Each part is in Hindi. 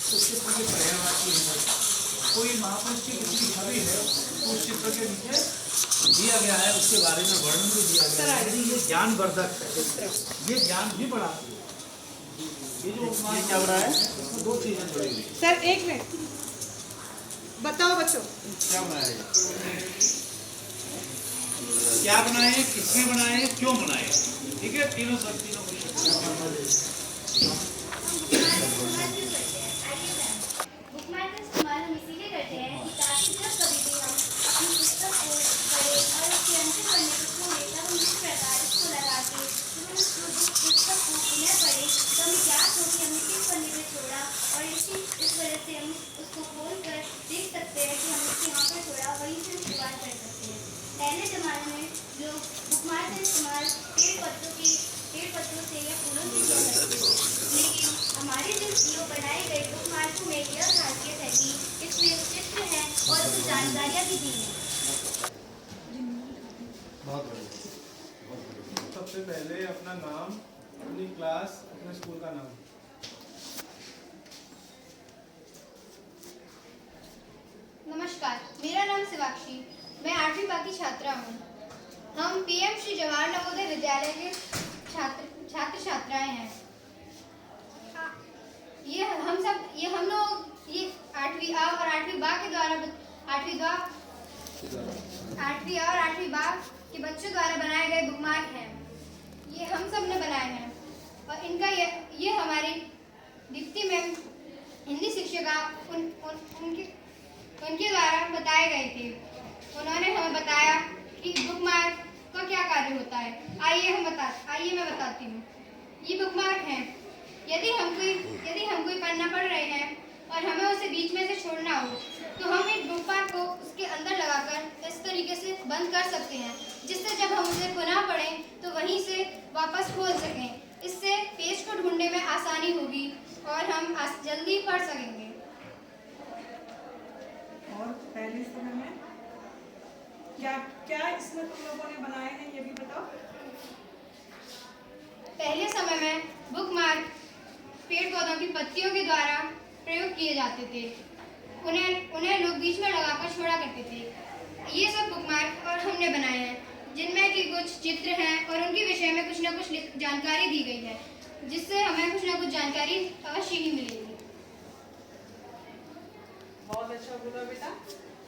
उस चित्र के पर्यायवाची है। कोई महापुरुष की किसी की छवि है तो उस चित्र के नीचे दिया गया है, उसके बारे में वर्णन भी दिया गया है। ये ज्ञानवर्धक है, ये ज्ञान भी बढ़ाती है। ये जो ये क्या बना है? इसमें दो चीजें जुड़ी हुई हैं। सर एक मिनट बताओ बच्चों, क्या बनाया है? क्या बनाए, किसने बनाए, क्यों बनाए, ठीक है। तीनों सब तीनों बुकमार्क का इस्तेमाल हम इसीलिए करते हैं कि ताकि जब कभी भी हम अपनी पुस्तक को पढ़ें और उसके अंतिम पन्ने को खोलें तब हम इस प्रकार इसको लगा के जब हम उस पुस्तक को पुनः पढ़ें तो हमें ज्ञात हो कि हमने किस पन्ने में छोड़ा, और इस वजह से हम उसको खोल कर देख सकते हैं कि हमने इसे यहाँ पर छोड़ा, वहीं से हम शुरुआत कर सकते हैं। पहले ज़माने में लोग बुकमार्क का इस्तेमाल पेड़ पत्तों से या फूलों से किया करते थे, लेकिन हमारे जो बनाए गए बुकमार्कों में यह खासियत है कि इसमें चित्र हैं और कुछ जानकारियाँ भी दी हैं। बहुत बढ़िया। सबसे पहले अपना नाम, अपनी क्लास, अपने स्कूल का नाम। नमस्कार, मेरा नाम शिवाक्षी, मैं 8वीं बा की छात्रा हूँ। हम पीएम श्री जवाहर नवोदय विद्यालय के छात्र छात्राएं हैं। हम लोग ये 8वीं आ और 8वीं बा के द्वारा 8वीं और 8वीं बा के बच्चों द्वारा बनाए गए बुकमार्क हैं। ये हम सब ने बनाए हैं और इनका ये हमारी दीप्ति मैम हिंदी शिक्षिका उनके द्वारा बताए गए थे। उन्होंने हमें बताया कि बुकमार्क का क्या कार्य होता है। आइए मैं बताती हूँ। ये बुकमार्क हैं। यदि हम कोई पन्ना पढ़ रहे हैं और हमें उसे बीच में से छोड़ना हो तो हम एक बुकमार्क को उसके अंदर लगाकर इस तरीके से बंद कर सकते हैं, जिससे जब हम उसे पुनः पढ़ें तो वहीं से वापस खोल सकें। इससे पेज को ढूंढने में आसानी होगी और हम जल्दी पढ़ सकेंगे। और पहले समय में क्या क्या इसमें तुम लोगों ने बनाए हैं ये भी बताओ। पहले समय में बुकमार्क पेड़ पौधों की पत्तियों के द्वारा प्रयोग किए जाते थे। उन्हें लोग बीच में लगाकर छोड़ा करते थे। ये सब बुकमार्क और हमने बनाए हैं, जिनमें कि कुछ चित्र हैं और उनके विषय में कुछ न कुछ जानकारी दी गई है, जिससे हमें कुछ न कुछ जानकारी अवश्य ही मिलेगी। बहुत अच्छा बोला बेटा।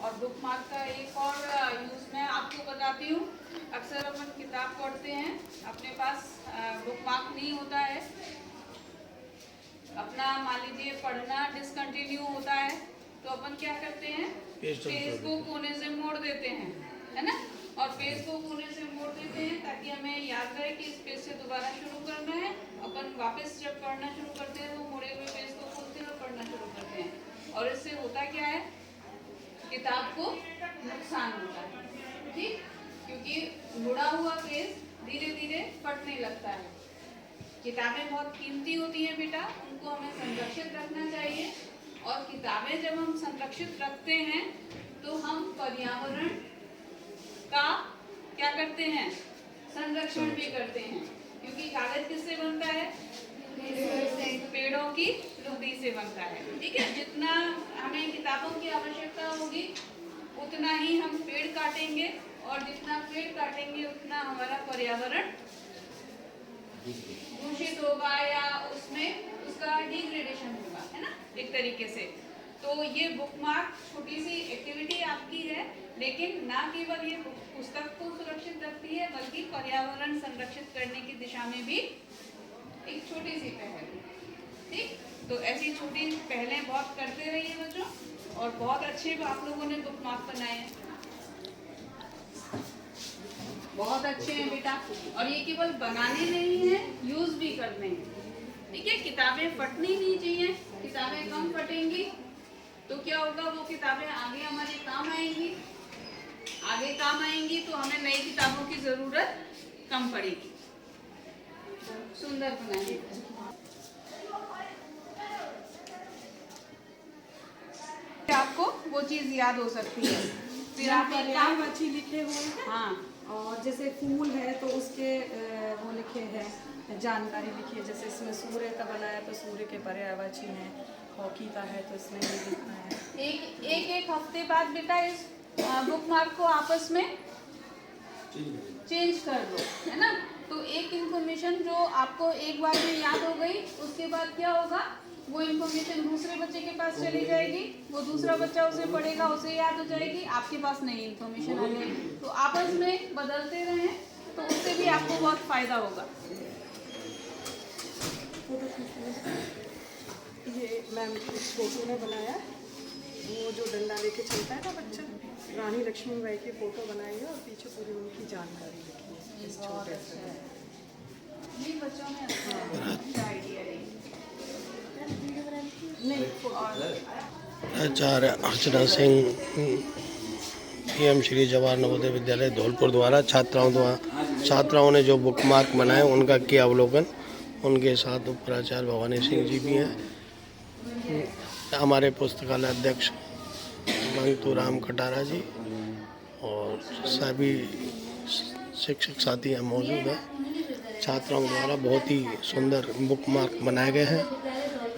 और बुकमार्क का एक और यूज़ मैं आपको बताती हूँ। अक्सर अपन किताब पढ़ते हैं, अपने पास बुकमार्क नहीं होता है, अपना मान लीजिए पढ़ना डिसकंटिन्यू होता है, तो अपन क्या करते हैं, पेज को कोने से मोड़ देते हैं, है ना। और पेज को कोने से मोड़ देते हैं ताकि हमें याद रहे कि इस पेज से दोबारा शुरू करना है। अपन वापस जब पढ़ना शुरू करते हैं तो मोड़े हुए पेज को खोलते हैं और पढ़ना शुरू करते हैं। और इससे होता क्या है, किताब को नुकसान होता है, ठीक, क्योंकि मुड़ा हुआ पेज धीरे धीरे फटने लगता है। किताबें बहुत कीमती होती हैं बेटा, उनको हमें संरक्षित रखना चाहिए। और किताबें जब हम संरक्षित रखते हैं तो हम पर्यावरण का क्या करते हैं, संरक्षण भी करते हैं, क्योंकि कागज किससे बनता है, पेड़ों की लुगदी से बनता है, ठीक है। जितना हमें किताबों की आवश्यकता होगी उतना ही हम पेड़ काटेंगे, और जितना पेड़ काटेंगे उतना हमारा पर्यावरण दूषित होगा या उसमें उसका डिग्रेडेशन होगा, है ना, एक तरीके से। तो ये बुकमार्क छोटी सी एक्टिविटी आपकी है, लेकिन ना केवल ये पुस्तक को सुरक्षित रखती है बल्कि पर्यावरण संरक्षित करने की दिशा में भी एक छोटी सी पहल, ठीक। तो ऐसी छोटी पहलें बहुत करते रहिए बच्चों, और बहुत अच्छे आप लोगों ने बुकमार्क बनाए हैं, बहुत अच्छे हैं बेटा। और ये केवल बनाने नहीं है, यूज भी करने हैं, ठीक है। किताबें फटनी नहीं चाहिए, किताबें कम फटेंगी तो क्या होगा, वो किताबें आगे हमारे काम आएंगी, तो हमें नई किताबों की जरूरत कम पड़ेगी। सुंदर बनाइए। आपको वो चीज याद हो सकती है, फिर आप एक काम अच्छी लिखे हुए हैं। हाँ, और जैसे फूल है तो उसके वो लिखे हैं, जानकारी लिखी है। जैसे इसमें सूर्य का बनाया तो सूर्य के पर्यायवाची हैं, हॉकी का है तो इसमें ये लिखना है। एक हफ्ते बाद बेटा इस बुक मार्क को आपस में चेंज कर दो, है ना। तो एक इन्फॉर्मेशन जो आपको एक बार में याद हो गई, उसके बाद क्या होगा, वो इन्फॉर्मेशन दूसरे बच्चे के पास चली जाएगी, वो दूसरा बच्चा उसे पढ़ेगा, उसे याद हो जाएगी, आपके पास नई इन्फॉर्मेशन आ जाएगी। तो आपस में बदलते रहें तो उससे भी आपको बहुत फायदा होगा। ये मैम इस फोटो ने बनाया, वो जो डंडा लेके चलता है ना बच्चा, रानी लक्ष्मीबाई की फोटो बनाई है और पीछे पूरी उनकी जानकारी लिखी है इस छोटे से। ये बच्चों में अच्छा आइडिया है। नहीं आचार्य अर्चना सिंह पीएम श्री जवाहर नवोदय विद्यालय धौलपुर द्वारा छात्राओं ने जो बुक मार्क बनाए उनका किया अवलोकन। उनके साथ उपराचार्य भवानी सिंह जी भी हैं, हमारे पुस्तकालय अध्यक्ष मंगतू राम कटारा जी और सभी शिक्षक साथी यहाँ मौजूद हैं। छात्राओं द्वारा बहुत ही सुंदर बुक मार्क बनाए गए हैं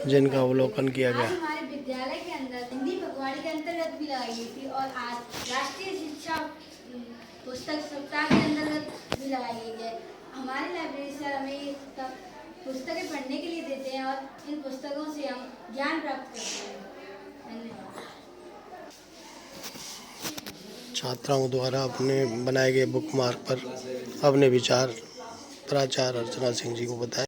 जिनका अवलोकन किया गया। हमारे विद्यालय के अंदर हिंदी पखवाड़े के अंतर्गत भी लगाई गई थी और आज राष्ट्रीय शिक्षा पुस्तक सप्ताह के अंतर्गत भी लगाई गई है। हमारी लाइब्रेरी से हमें पुस्तकें पढ़ने के लिए देते हैं और इन पुस्तकों से हम ज्ञान प्राप्त करते हैं। धन्यवाद। छात्राओं द्वारा अपने बनाए गए बुक मार्क पर अपने विचार प्राचार्य अर्चना सिंह जी को बताए।